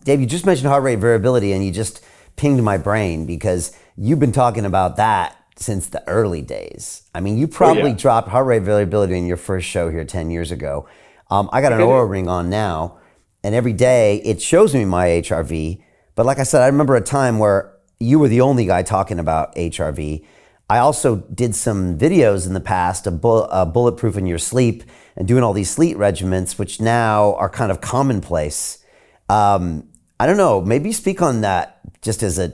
Dave, you just mentioned heart rate variability and you just pinged my brain because you've been talking about that since the early days. I mean, you probably dropped heart rate variability in your first show here 10 years ago. I got an Oura Ring on now, and every day it shows me my HRV. But like I said, I remember a time where you were the only guy talking about HRV. I also did some videos in the past of bulletproofing your sleep and doing all these sleep regimens, which now are kind of commonplace. I don't know, maybe speak on that just as a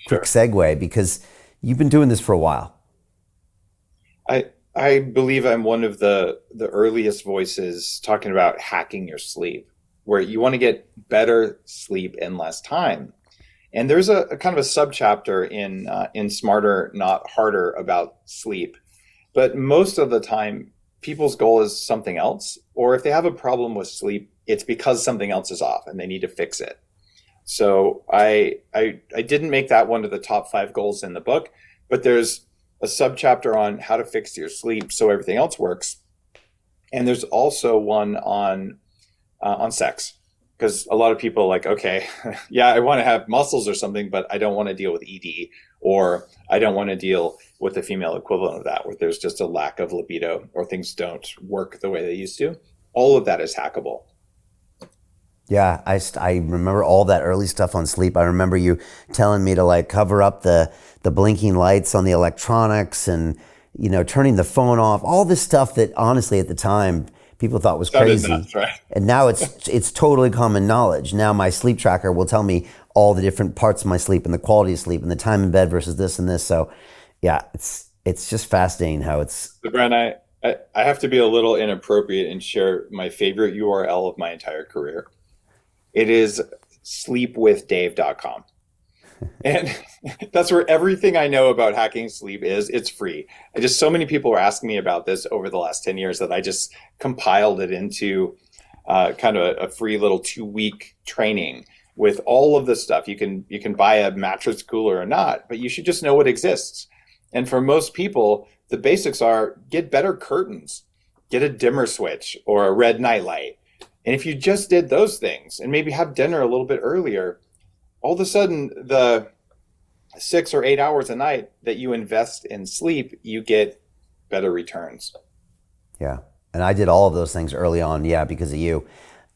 quick segue, because you've been doing this for a while. I believe I'm one of the earliest voices talking about hacking your sleep, where you want to get better sleep in less time. And there's a kind of a subchapter in Smarter, Not Harder about sleep. But most of the time, people's goal is something else. Or if they have a problem with sleep, it's because something else is off and they need to fix it. So I didn't make that one of the top 5 goals in the book, but there's a subchapter on how to fix your sleep so everything else works. And there's also one on sex, because a lot of people are like, okay, yeah, I want to have muscles or something, but I don't want to deal with ED, or I don't want to deal with the female equivalent of that, where there's just a lack of libido or things don't work the way they used to. All of that is hackable. Yeah, I remember all that early stuff on sleep. I remember you telling me to like cover up the blinking lights on the electronics and, you know, turning the phone off, all this stuff that honestly at the time people thought was crazy. Nuts, right? And now it's totally common knowledge. Now my sleep tracker will tell me all the different parts of my sleep and the quality of sleep and the time in bed versus this and this. So yeah, it's just fascinating how it's... So Brian, I have to be a little inappropriate and share my favorite URL of my entire career. It is sleepwithdave.com. And that's where everything I know about hacking sleep is. It's free. So many people were asking me about this over the last 10 years that I just compiled it into kind of a free little 2-week training with all of the stuff. You can buy a mattress cooler or not, but you should just know what exists. And for most people, the basics are get better curtains, get a dimmer switch or a red nightlight. And if you just did those things and maybe have dinner a little bit earlier, all of a sudden the 6 or 8 hours a night that you invest in sleep, you get better returns. Yeah. And I did all of those things early on, because of you.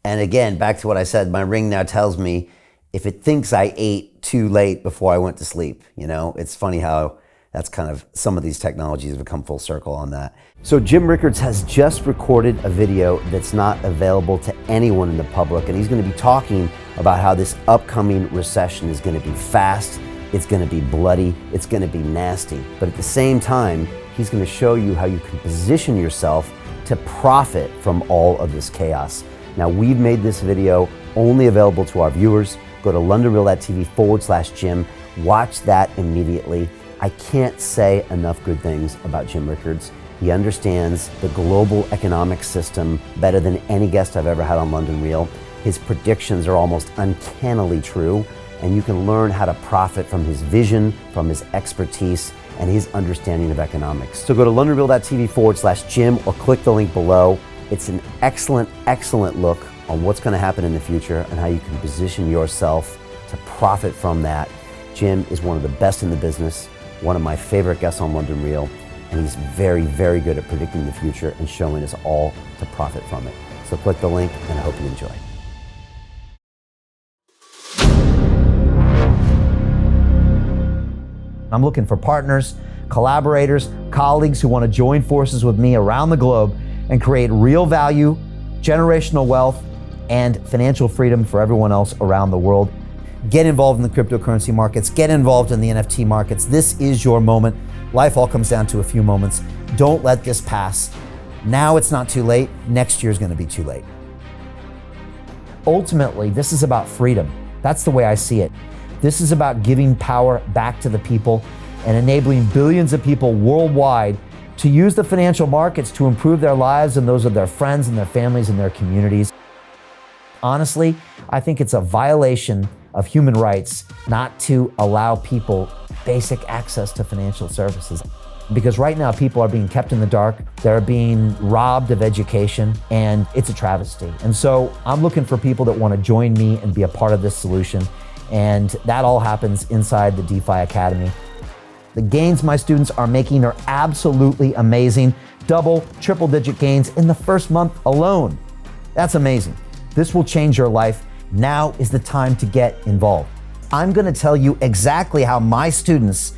And again, back to what I said, my ring now tells me if it thinks I ate too late before I went to sleep. You know, it's funny how that's kind of, some of these technologies have come full circle on that. So Jim Rickards has just recorded a video that's not available to anyone in the public, and he's going to be talking about how this upcoming recession is going to be fast, it's going to be bloody, it's going to be nasty. But at the same time, he's going to show you how you can position yourself to profit from all of this chaos. Now, we've made this video only available to our viewers. Go to londonreal.tv/Jim. Watch that immediately. I can't say enough good things about Jim Rickards. He understands the global economic system better than any guest I've ever had on London Real. His predictions are almost uncannily true, and you can learn how to profit from his vision, from his expertise, and his understanding of economics. So go to londonreal.tv/Jim or click the link below. It's an excellent, excellent look on what's going to happen in the future and how you can position yourself to profit from that. Jim is one of the best in the business, one of my favorite guests on London Real, and he's very, very good at predicting the future and showing us all to profit from it. So click the link, and I hope you enjoy. I'm looking for partners, collaborators, colleagues who want to join forces with me around the globe and create real value, generational wealth, and financial freedom for everyone else around the world. Get involved in the cryptocurrency markets, get involved in the NFT markets. This is your moment. Life all comes down to a few moments. Don't let this pass. Now it's not too late. Next year's going to be too late. Ultimately, this is about freedom. That's the way I see it. This is about giving power back to the people and enabling billions of people worldwide to use the financial markets to improve their lives and those of their friends and their families and their communities. Honestly, I think it's a violation of human rights not to allow people basic access to financial services. Because right now people are being kept in the dark, they're being robbed of education, and it's a travesty. And so I'm looking for people that want to join me and be a part of this solution. And that all happens inside the DeFi Academy. The gains my students are making are absolutely amazing. Double, triple digit gains in the first month alone. That's amazing. This will change your life. Now is the time to get involved. I'm gonna tell you exactly how my students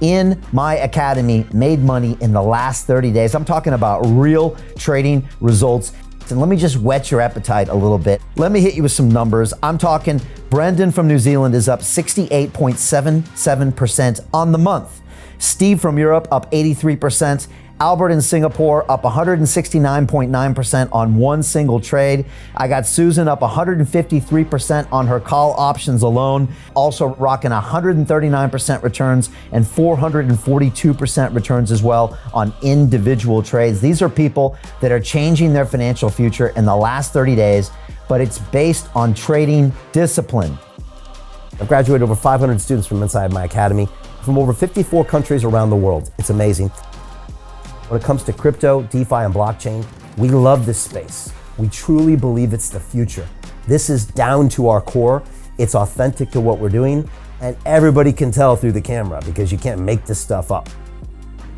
in my academy made money in the last 30 days. I'm talking about real trading results. And let me just whet your appetite a little bit. Let me hit you with some numbers. I'm talking Brendan from New Zealand is up 68.77% on the month. Steve from Europe up 83%. Albert in Singapore up 169.9% on one single trade. I got Susan up 153% on her call options alone, also rocking 139% returns and 442% returns as well on individual trades. These are people that are changing their financial future in the last 30 days, but it's based on trading discipline. I've graduated over 500 students from inside my academy from over 54 countries around the world. It's amazing. When it comes to crypto, DeFi, and blockchain, we love this space. We truly believe it's the future. This is down to our core. It's authentic to what we're doing, and everybody can tell through the camera because you can't make this stuff up.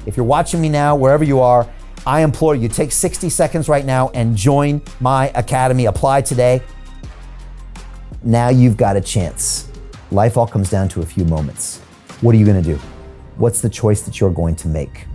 If you're watching me now, wherever you are, I implore you, take 60 seconds right now and join my academy. Apply today. Now you've got a chance. Life all comes down to a few moments. What are you gonna do? What's the choice that you're going to make?